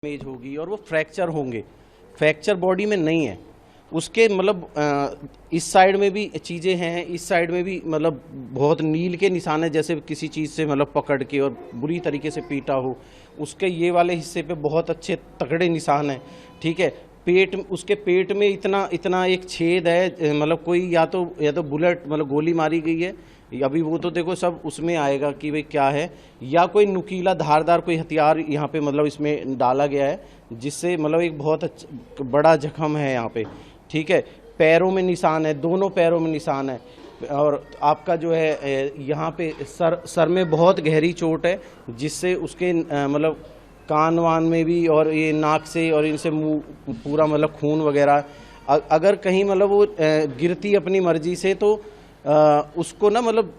Damage होगी और वो फ्रैक्चर होंगे। फ्रैक्चर बॉडी में नहीं है उसके, मतलब इस साइड में भी चीज़ें हैं, इस साइड में भी मतलब बहुत नील के निशान है, जैसे किसी चीज़ से मतलब पकड़ के और बुरी तरीके से पीटा हो। उसके ये वाले हिस्से पे बहुत अच्छे तगड़े निशान हैं। ठीक है, पेट, उसके पेट में इतना एक छेद है, मतलब कोई या तो बुलेट मतलब गोली मारी गई है, अभी वो तो देखो सब उसमें आएगा कि भाई क्या है, या कोई नुकीला धारदार कोई हथियार यहाँ पे मतलब इसमें डाला गया है, जिससे मतलब एक बहुत अच्छा बड़ा जख्म है यहाँ पे। ठीक है, पैरों में निशान है, दोनों पैरों में निशान है, और आपका जो है यहाँ पे सर में बहुत गहरी चोट है, जिससे उसके मतलब कान वान में भी और ये नाक से और इनसे मुंह पूरा मतलब खून वगैरह। अगर कहीं मतलब वो गिरती अपनी मर्जी से तो उसको ना मतलब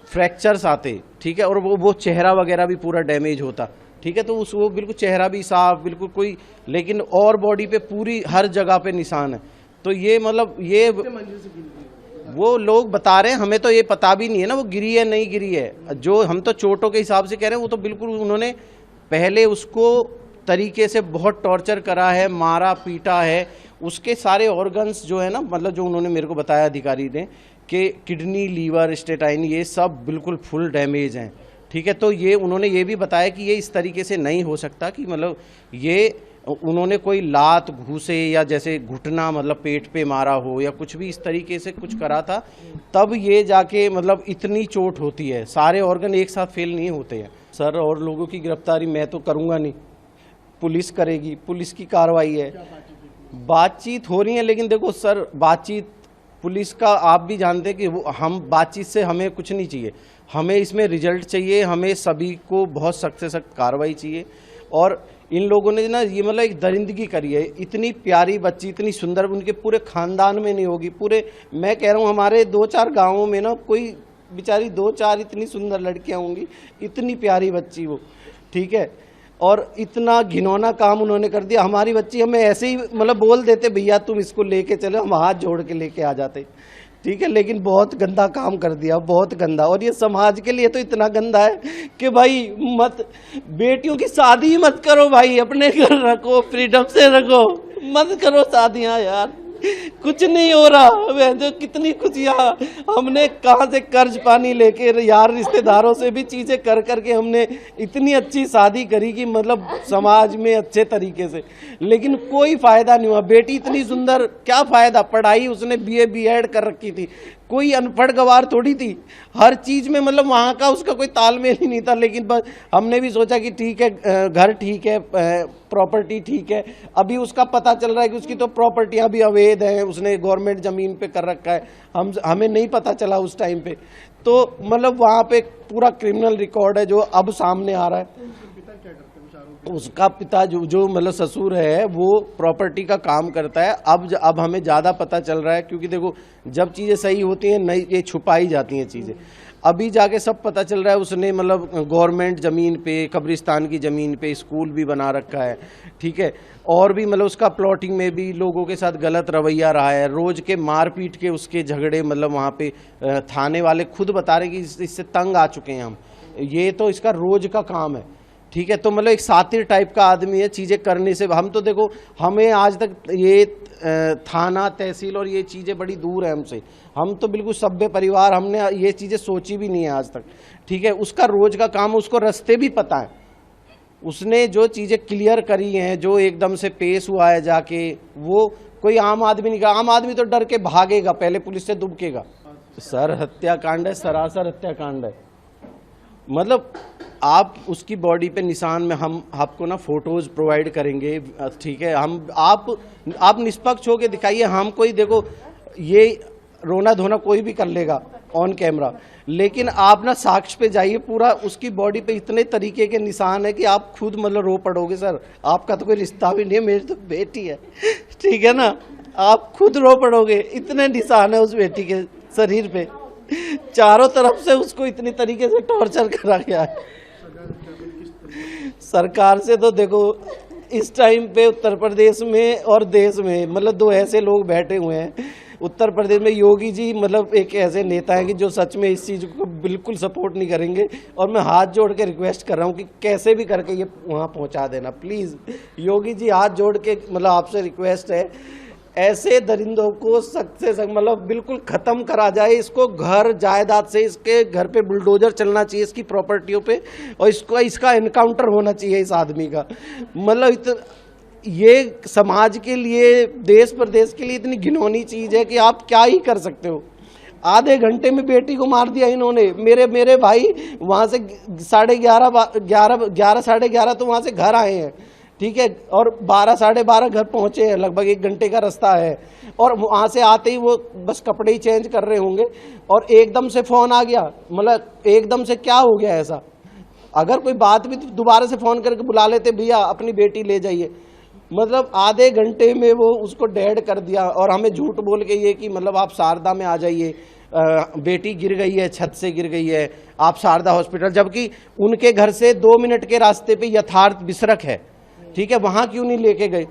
फ्रैक्चर्स आते। ठीक है, और वो चेहरा वगैरह भी पूरा डैमेज होता। ठीक है, तो वो बिल्कुल चेहरा भी साफ, बिल्कुल कोई, लेकिन और बॉडी पे पूरी हर जगह पे निशान है। तो ये मतलब ये वो लोग बता रहे हैं, हमें तो ये पता भी नहीं है ना वो गिरी है नहीं गिरी है। जो हम तो चोटों के हिसाब से कह रहे हैं, वो तो बिल्कुल उन्होंने पहले उसको तरीके से बहुत टॉर्चर करा है, मारा पीटा है। उसके सारे ऑर्गन्स जो है ना, मतलब जो उन्होंने मेरे को बताया अधिकारी ने, कि किडनी, लीवर, स्टेटाइन, ये सब बिल्कुल फुल डैमेज हैं। ठीक है, तो ये उन्होंने ये भी बताया कि ये इस तरीके से नहीं हो सकता कि मतलब ये उन्होंने कोई लात घूसे या जैसे घुटना मतलब पेट पे मारा हो या कुछ भी इस तरीके से कुछ करा था, तब ये जाके मतलब इतनी चोट होती है। सारे ऑर्गन एक साथ फेल नहीं होते हैं सर। और लोगों की गिरफ्तारी मैं तो करूँगा नहीं, पुलिस करेगी, पुलिस की कार्रवाई है। बातचीत हो रही है, लेकिन देखो सर, बातचीत पुलिस का आप भी जानते हैं कि वो हम बातचीत से हमें कुछ नहीं चाहिए, हमें इसमें रिजल्ट चाहिए। हमें सभी को बहुत सख्त से सख्त कार्रवाई चाहिए। और इन लोगों ने ना ये मतलब एक दरिंदगी करी है। इतनी प्यारी बच्ची, इतनी सुंदर, उनके पूरे खानदान में नहीं होगी, पूरे मैं कह रहा हूँ हमारे 2-4 गाँवों में ना कोई बेचारी 2-4 इतनी सुंदर लड़कियाँ होंगी, इतनी प्यारी बच्ची वो। ठीक है, और इतना घिनौना काम उन्होंने कर दिया। हमारी बच्ची हमें ऐसे ही मतलब बोल देते, भैया तुम इसको लेके चलो, हम हाथ जोड़ के लेके आ जाते। ठीक है, लेकिन बहुत गंदा काम कर दिया, बहुत गंदा। और ये समाज के लिए तो इतना गंदा है कि भाई मत, बेटियों की शादी मत करो भाई, अपने घर रखो, फ्रीडम से रखो, मत करो शादियां यार। कुछ नहीं हो रहा। वह जो कितनी खुशियाँ हमने कहाँ से कर्ज पानी लेके यार रिश्तेदारों से भी चीजें कर करके हमने इतनी अच्छी शादी करी कि मतलब समाज में अच्छे तरीके से, लेकिन कोई फायदा नहीं हुआ। बेटी इतनी सुंदर, क्या फायदा? पढ़ाई उसने BA BEd कर रखी थी, कोई अनपढ़ गवार थोड़ी थी। हर चीज में मतलब वहाँ का उसका कोई तालमेल ही नहीं था। लेकिन बस हमने भी सोचा कि ठीक है, घर ठीक है, प्रॉपर्टी ठीक है। अभी उसका पता चल रहा है कि उसकी तो प्रॉपर्टियां भी अवैध हैं, उसने गवर्नमेंट जमीन पे कर रखा है। हमें नहीं पता चला उस टाइम पे। तो मतलब वहाँ पे पूरा क्रिमिनल रिकॉर्ड है जो अब सामने आ रहा है। उसका पिता जो मतलब ससुर है, वो प्रॉपर्टी का काम करता है। अब हमें ज़्यादा पता चल रहा है, क्योंकि देखो जब चीज़ें सही होती हैं नहीं, ये छुपाई जाती हैं चीज़ें। अभी जाके सब पता चल रहा है, उसने मतलब गवर्नमेंट ज़मीन पे, कब्रिस्तान की ज़मीन पे स्कूल भी बना रखा है। ठीक है, और भी मतलब उसका प्लॉटिंग में भी लोगों के साथ गलत रवैया रहा है। रोज़ के मारपीट के उसके झगड़े, मतलब वहाँ पे थाने वाले खुद बता रहे कि इससे तंग आ चुके हैं हम, ये तो इसका रोज़ का काम है। ठीक है, तो मतलब एक सातिर टाइप का आदमी है चीज़ें करने से। हम तो देखो, हमें आज तक ये थाना, तहसील और ये चीज़ें बड़ी दूर है हमसे। हम तो बिल्कुल सभ्य परिवार, हमने ये चीज़ें सोची भी नहीं है आज तक। ठीक है, उसका रोज का काम, उसको रास्ते भी पता है। उसने जो चीज़ें क्लियर करी हैं, जो एकदम से पेश हुआ है जाके, वो कोई आम आदमी नहीं। आम आदमी तो डर के भागेगा, पहले पुलिस से दुबकेगा। सर हत्याकांड है, सरासर हत्याकांड है। मतलब आप उसकी बॉडी पे निशान में हम आपको ना फोटोज प्रोवाइड करेंगे। ठीक है, आप निष्पक्ष होके दिखाइए। हम कोई, देखो ये रोना धोना कोई भी कर लेगा ऑन कैमरा, लेकिन आप ना साक्ष्य पे जाइए। पूरा उसकी बॉडी पे इतने तरीके के निशान है कि आप खुद मतलब रो पड़ोगे। सर आपका तो कोई रिश्ता भी नहीं है, मेरी तो बेटी है। ठीक है ना, आप खुद रो पड़ोगे, इतने निशान है उस बेटी के शरीर पे। चारों तरफ से उसको इतनी तरीके से टॉर्चर करा गया है। सरकार से तो देखो इस टाइम पे उत्तर प्रदेश में और देश में मतलब 2 ऐसे लोग बैठे हुए हैं, उत्तर प्रदेश में योगी जी मतलब एक ऐसे नेता हैं कि जो सच में इस चीज़ को बिल्कुल सपोर्ट नहीं करेंगे। और मैं हाथ जोड़ के रिक्वेस्ट कर रहा हूँ कि कैसे भी करके ये वहाँ पहुँचा देना प्लीज़। योगी जी हाथ जोड़ के मतलब आपसे रिक्वेस्ट है, ऐसे दरिंदों को सख्त से सख्त मतलब बिल्कुल ख़त्म करा जाए। इसको घर जायदाद से, इसके घर पे बुलडोजर चलना चाहिए, इसकी प्रॉपर्टियों पे, और इसका एनकाउंटर होना चाहिए इस आदमी का। मतलब ये समाज के लिए, देश प्रदेश के लिए इतनी घिनौनी चीज़ है कि आप क्या ही कर सकते हो। आधे घंटे में बेटी को मार दिया इन्होंने। मेरे भाई वहाँ से 11:30 तो वहाँ से घर आए हैं, ठीक है, और 12 साढ़े 12 घर पहुँचे हैं, लगभग 1 घंटे का रास्ता है। और वहाँ से आते ही वो बस कपड़े ही चेंज कर रहे होंगे और एकदम से फ़ोन आ गया। मतलब एकदम से क्या हो गया ऐसा? अगर कोई बात भी दोबारा से फ़ोन करके बुला लेते, भैया अपनी बेटी ले जाइए। मतलब आधे घंटे में वो उसको डेड कर दिया। और हमें झूठ बोल के ये कि मतलब आप शारदा में आ जाइए, बेटी गिर गई है, छत से गिर गई है, आप शारदा हॉस्पिटल, जबकि उनके घर से 2 मिनट के रास्ते पे यथार्थ बिसरक है, ठीक है, वहाँ क्यों नहीं लेके गए?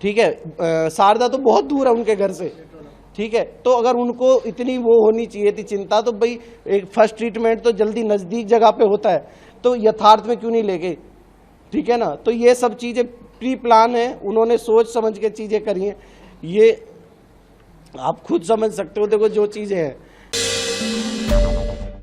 ठीक है, शारदा तो बहुत दूर है उनके घर से, ठीक है। तो अगर उनको इतनी वो होनी चाहिए थी चिंता, तो भाई एक फर्स्ट ट्रीटमेंट तो जल्दी नज़दीक जगह पे होता है, तो यथार्थ में क्यों नहीं ले गए? ठीक है ना। तो ये सब चीज़ें प्री प्लान है, उन्होंने सोच समझ के चीज़ें करी हैं। ये आप खुद समझ सकते हो। देखो जो चीज़ें हैं